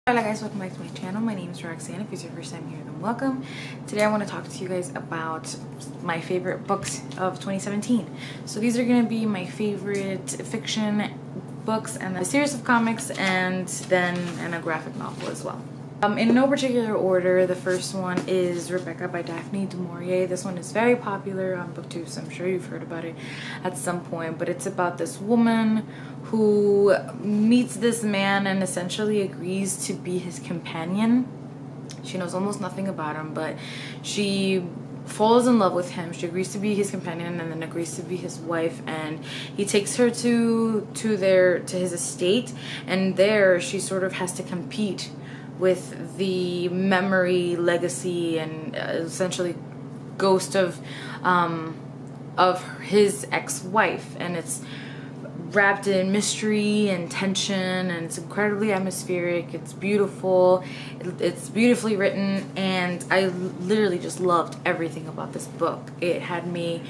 Hello guys, welcome back to my channel. My name is Roxanne. If it's your first time here, then welcome. Today I want to talk to you guys about my favorite books of 2017. So these are going to be my favorite fiction books and a series of comics and then a graphic novel as well. In no particular order, the first one is Rebecca by Daphne du Maurier. This one is very popular on BookTube, so I'm sure you've heard about it at some point. But it's about this woman who meets this man and essentially agrees to be his companion. She knows almost nothing about him, but she falls in love with him. She agrees to be his companion and then agrees to be his wife, and he takes her to his estate, and there she sort of has to compete with the memory, legacy, and essentially ghost of his ex-wife, and it's wrapped in mystery and tension, and it's incredibly atmospheric. It's beautiful, it's beautifully written, and I literally just loved everything about this book. It had me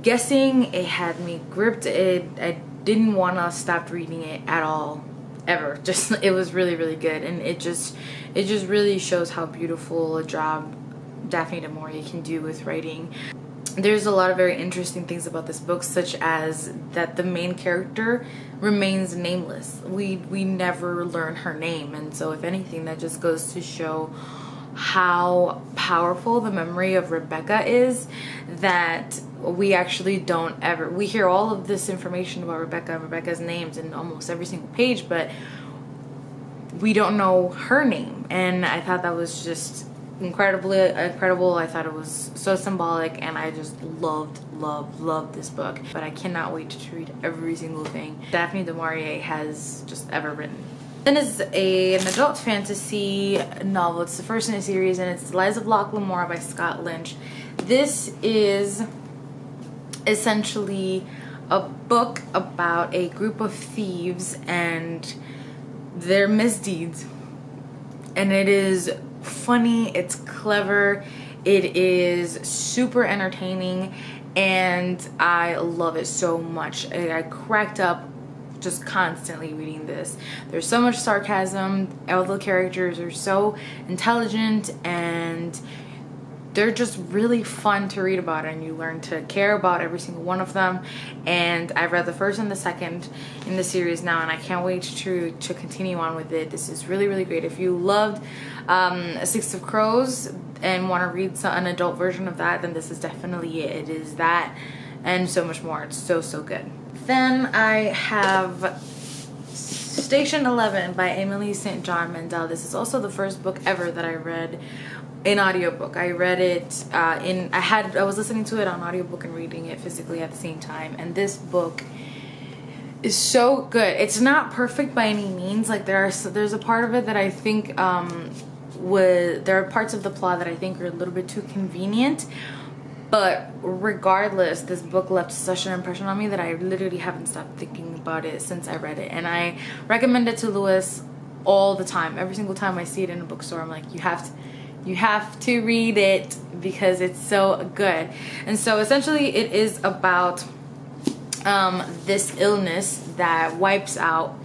guessing, it had me gripped, I didn't want to stop reading it at all, ever. Just, it was really, really good, and it just really shows how beautiful a job Daphne du Maurier can do with writing. There's a lot of very interesting things about this book, such as that the main character remains nameless. We never learn her name, and so if anything, that just goes to show how powerful the memory of Rebecca is, that we actually don't ever, we hear all of this information about Rebecca and Rebecca's names in almost every single page, but we don't know her name. And I thought that was just incredible. I thought it was so symbolic, and I just loved this book. But I cannot wait to read every single thing Daphne du Maurier has just ever written. Then is an adult fantasy novel. It's the first in a series, and it's The Lies of Locke, Lamora by Scott Lynch. This is essentially a book about a group of thieves and their misdeeds, and it is funny, it's clever, it is super entertaining, and I love it so much. I cracked up just constantly reading this. There's so much sarcasm, all the characters are so intelligent, and they're just really fun to read about, and you learn to care about every single one of them. And I've read the first and the second in the series now, and I can't wait to continue on with it. This is really, really great. If you loved Six of Crows and want to read an adult version of that, then this is definitely it. It is that and so much more. It's so good. Then I have Station 11 by Emily St. John Mandel. This is also the first book ever that I read in audiobook. I read it I was listening to it on audiobook and reading it physically at the same time, and this book is so good. It's not perfect by any means. Like there's a part of it that I think there are parts of the plot that I think are a little bit too convenient, but regardless, this book left such an impression on me that I literally haven't stopped thinking about it since I read it, and I recommend it to Lewis all the time. Every single time I see it in a bookstore, I'm like, you have to read it because it's so good. And so essentially it is about this illness that wipes out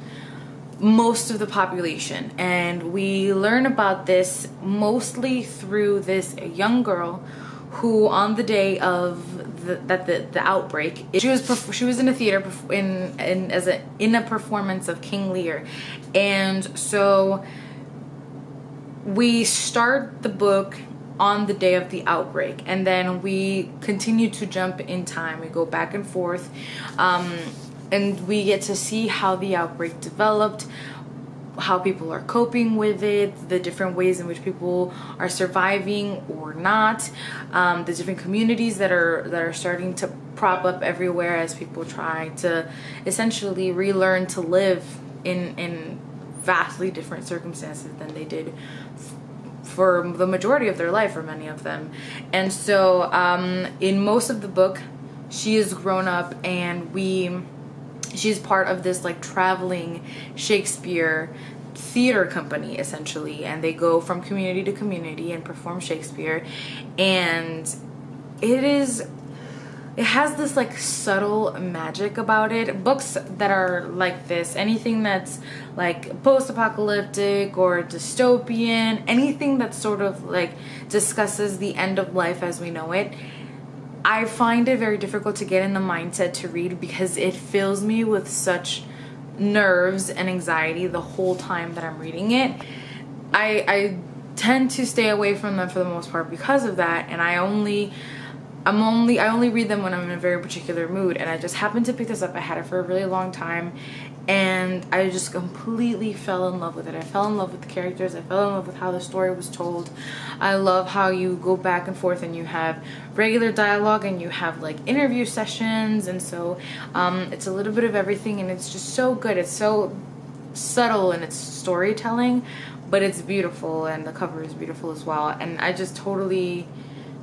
most of the population, and we learn about this mostly through this young girl who, on the day of the outbreak, she was in a theater in a performance of King Lear. And so we start the book on the day of the outbreak, and then we continue to jump in time. We go back and forth, and we get to see how the outbreak developed, how people are coping with it, the different ways in which people are surviving or not, the different communities that are starting to prop up everywhere as people try to essentially relearn to live in vastly different circumstances than they did for the majority of their life, for many of them. And so in most of the book, she is grown up, and she's part of this like traveling Shakespeare theater company essentially, and they go from community to community and perform Shakespeare. And it is it has this like subtle magic about it. Books that are like this, anything that's like post-apocalyptic or dystopian, anything that sort of like discusses the end of life as we know it, I find it very difficult to get in the mindset to read because it fills me with such nerves and anxiety the whole time that I'm reading it. I tend to stay away from them for the most part because of that, and I only read them when I'm in a very particular mood. And I just happened to pick this up. I had it for a really long time and I just completely fell in love with it. I fell in love with the characters. I fell in love with how the story was told. I love how you go back and forth and you have regular dialogue and you have like interview sessions, and so it's a little bit of everything, and it's just so good. It's so subtle in its storytelling, but it's beautiful, and the cover is beautiful as well. And I just totally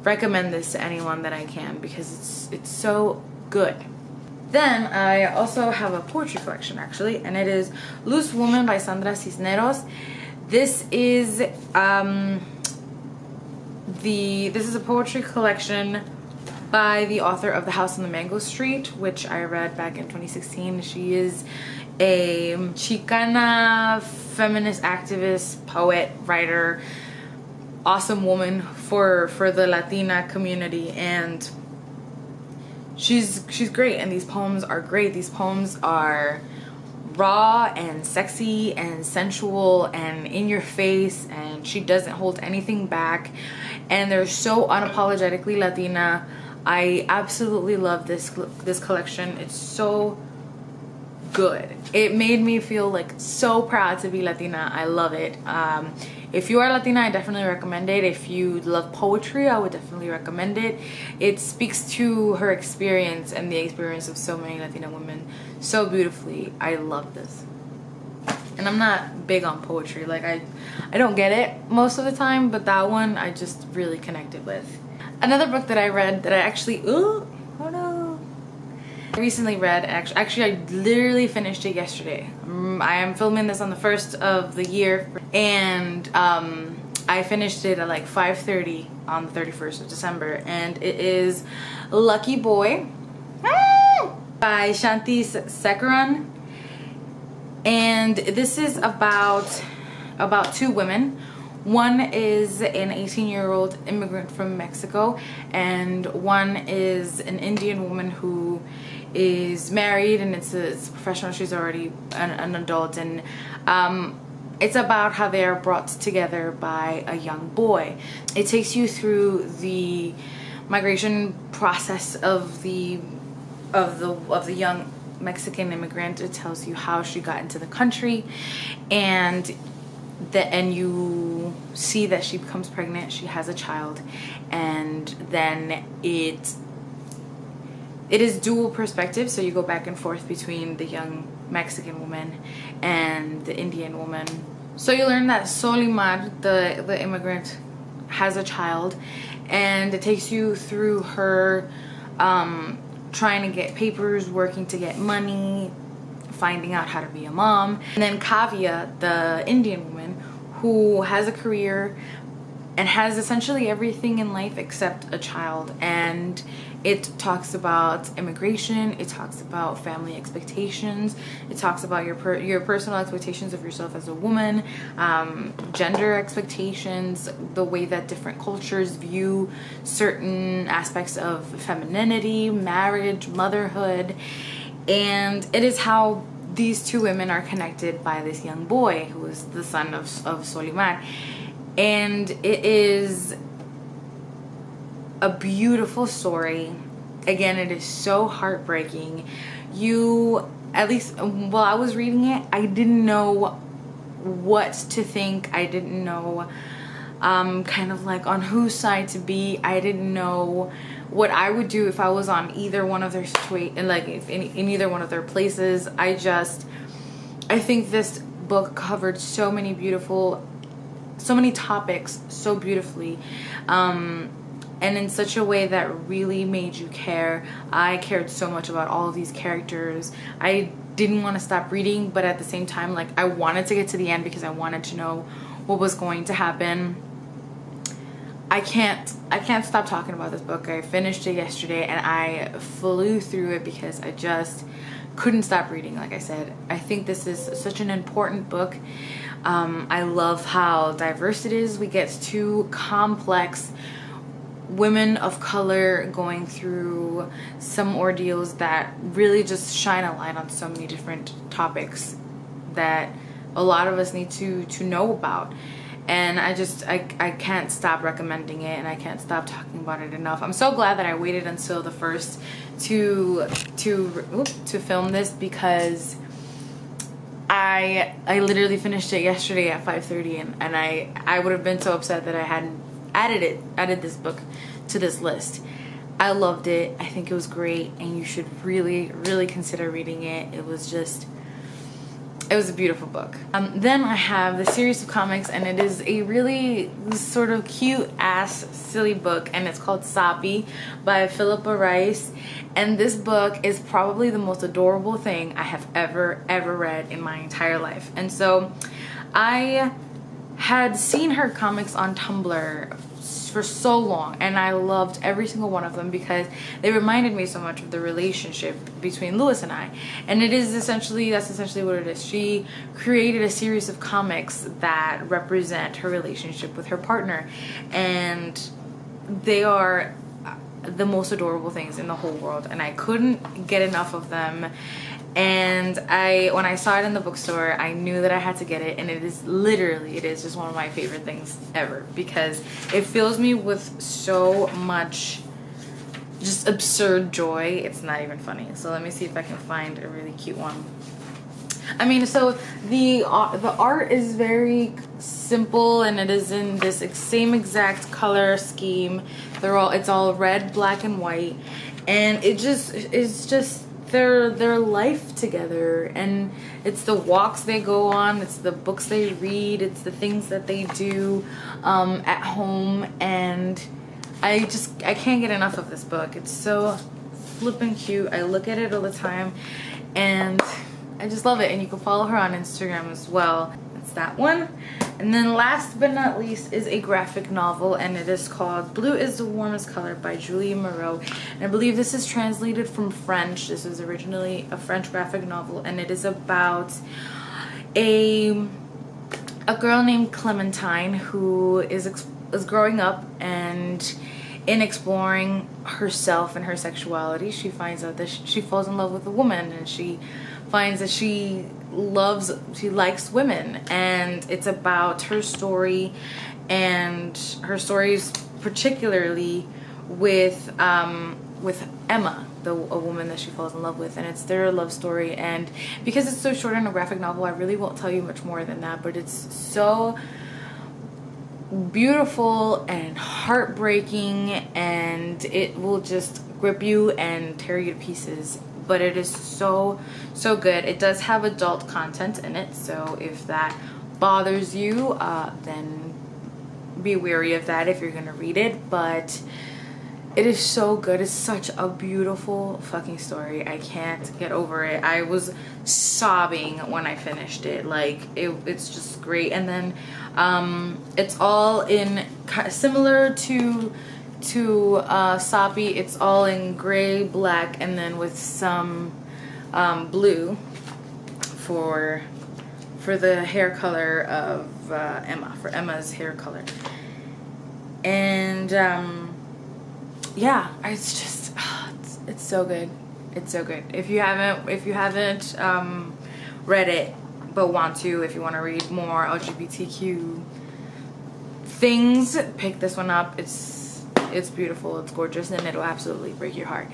recommend this to anyone that I can because it's so good. Then I also have a poetry collection actually, and it is Loose Woman by Sandra Cisneros. This is this is a poetry collection by the author of The House on the Mango Street, which I read back in 2016. She is a Chicana feminist activist, poet, writer, awesome woman for the Latina community, and she's great, and these poems are great. These poems are raw and sexy and sensual and in your face, and she doesn't hold anything back, and they're so unapologetically Latina. I absolutely love this collection. It's so good. It made me feel like so proud to be Latina. I love it. If you are Latina, I definitely recommend it. If you love poetry, I would definitely recommend it. It speaks to her experience and the experience of so many Latina women so beautifully. I love this. And I'm not big on poetry. Like I don't get it most of the time, but that one I just really connected with. Another book that I read that I actually, I recently read, actually I literally finished it yesterday. I am filming this on the 1st of the year, and I finished it at like 5:30 on the 31st of December, and it is Lucky Boy by Shanti Sekaran. And this is about two women. One is an 18-year-old immigrant from Mexico, and one is an Indian woman who is married, and it's professional. She's already an adult, and it's about how they are brought together by a young boy. It takes you through the migration process of the young Mexican immigrant. It tells you how she got into the country, and you see that she becomes pregnant, she has a child, and then it is dual perspective, so you go back and forth between the young Mexican woman and the Indian woman. So you learn that Solimar, the immigrant, has a child, and it takes you through her trying to get papers, working to get money, finding out how to be a mom. And then Kavya, the Indian woman, who has a career and has essentially everything in life except a child. And it talks about immigration, it talks about family expectations, it talks about your personal expectations of yourself as a woman, gender expectations, the way that different cultures view certain aspects of femininity, marriage, motherhood. And it is how these two women are connected by this young boy who is the son of Solimar. And it is a beautiful story. Again, it is so heartbreaking. At least while I was reading it, I didn't know what to think. I didn't know kind of like on whose side to be. I didn't know what I would do if I was on either one of their in either one of their places. I think this book covered so many topics so beautifully, and in such a way that really made you care. I cared so much about all of these characters. I didn't want to stop reading, but at the same time, like, I wanted to get to the end because I wanted to know what was going to happen. I can't stop talking about this book. I finished it yesterday and I flew through it because I just couldn't stop reading. Like I said, I think this is such an important book. I love how diverse it is. We get two complex women of color going through some ordeals that really just shine a light on so many different topics that a lot of us need to know about. And I can't stop recommending it, and I can't stop talking about it enough. I'm so glad that I waited until the first to film this, because I literally finished it yesterday at 5:30, and I would have been so upset that I hadn't added this book to this list. I loved it. I think it was great, and you should really consider reading it. It was a beautiful book. Then I have the series of comics, and it is a really sort of cute ass silly book, and it's called Sappy by Philippa Rice. And this book is probably the most adorable thing I have ever read in my entire life. And so I had seen her comics on Tumblr for so long, and I loved every single one of them because they reminded me so much of the relationship between Lewis and I. And that's essentially what it is. She created a series of comics that represent her relationship with her partner, and they are the most adorable things in the whole world, and I couldn't get enough of them. And when I saw it in the bookstore, I knew that I had to get it, and it is just one of my favorite things ever, because it fills me with so much just absurd joy. It's not even funny. So let me see if I can find a really cute one. I mean, so the art is very simple, and it is in this same exact color scheme. It's all red, black, and white, and it's just their life together, and it's the walks they go on, it's the books they read, it's the things that they do at home, and I can't get enough of this book. It's so flippin' cute. I look at it all the time, and I just love it. And you can follow her on Instagram as well. That's that one. And then last but not least is a graphic novel, and it is called Blue is the Warmest Color by Julie Moreau. And I believe this is translated from French. This was originally a French graphic novel, and it is about a girl named Clementine who is growing up, and in exploring herself and her sexuality, she finds out that she falls in love with a woman, and she finds that she likes women, and it's about her story, and her stories particularly with Emma, a woman that she falls in love with, and it's their love story. And because it's so short in a graphic novel, I really won't tell you much more than that, but it's so beautiful and heartbreaking, and it will just grip you and tear you to pieces. But it is so good. It does have adult content in it, so if that bothers you, then be wary of that if you're gonna read it. But it is so good. It's such a beautiful fucking story. I can't get over it. I was sobbing when I finished it. Like, it's just great. And then it's all in similar to Sappy. It's all in gray, black, and then with some blue for the hair color of Emma, for Emma's hair color. And yeah, it's just it's so good. It's so good. If you haven't read it but want to, if you want to read more LGBTQ things, pick this one up. It's beautiful, it's gorgeous, and it'll absolutely break your heart.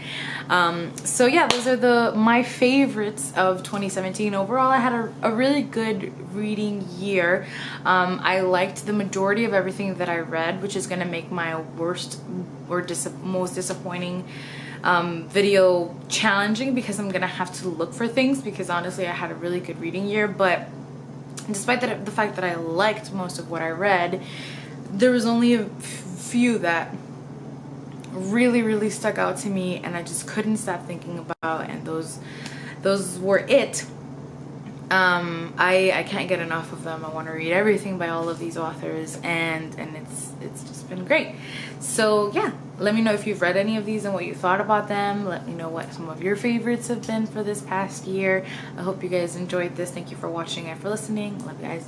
So yeah, those are my favorites of 2017. Overall, I had a really good reading year. I liked the majority of everything that I read, which is going to make my worst or most disappointing video challenging, because I'm going to have to look for things, because honestly I had a really good reading year. But despite the fact that I liked most of what I read, there was only a few that really stuck out to me, and I just couldn't stop thinking about, and those were it. I can't get enough of them. I want to read everything by all of these authors, and it's just been great. So yeah, let me know if you've read any of these and what you thought about them. Let me know what some of your favorites have been for this past year. I hope you guys enjoyed this. Thank you for watching and for listening. Love you guys.